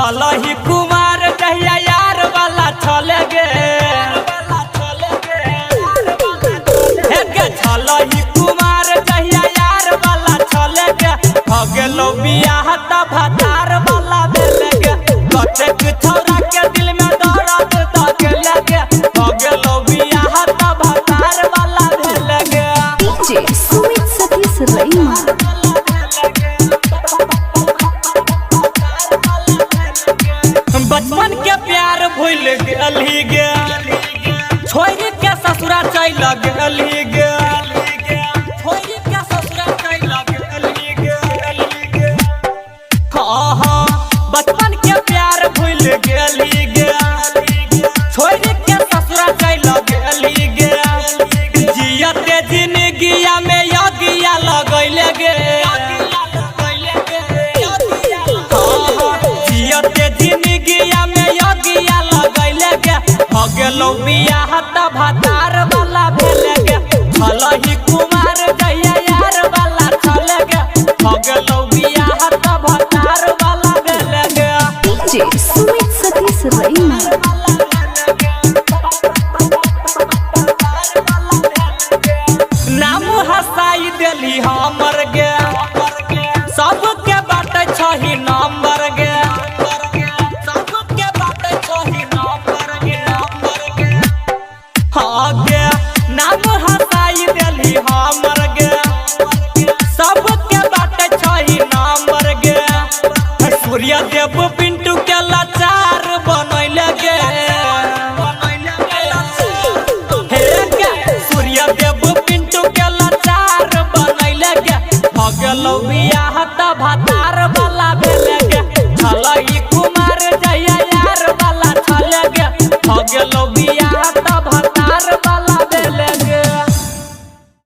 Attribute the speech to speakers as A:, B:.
A: चल ही कुमार जहिया यार वाला चले गे चल ही कुमार जहिया यार वाला चले गे हो गेलो बियाह त भतार वाला भेले गे कतेक छौरा के दिल में दर्द द गेले गे हो गेलो बियाह त भतार वाला भेले गे।
B: डीजे सुमित सतीश रईमा
A: बचपन के प्यार भूल गेली गे छोरी के ससुरा चल गेली गे छोरी के ससुरा चल गेली गे हाँ बचपन के प्यार भूल गेली गे छोरी के ससुरा चल गेली गे जियते जिंदगिया में यगिया लगैले गे जिंदगिया में यगिया लगैले गे हो गेलो बियाह त भतार वाला भेले गे चल ही कुमार जहिया यार वाला चले गे हो गेलो बियाह त भतार वाला भेले गे।
B: डीजे सुमित सतीश रईमा
A: नाम हसाई देली हमर गे सबके बाटे छही नंबर गे नाम हसाई देली हमर गे सबके बाटे छही नंबर गे सूर्य देव पिंटू के लाचार बनैले गे सूर्य देव पिंटू के लाचार बनैले गे हो गेलो बियाह त भतार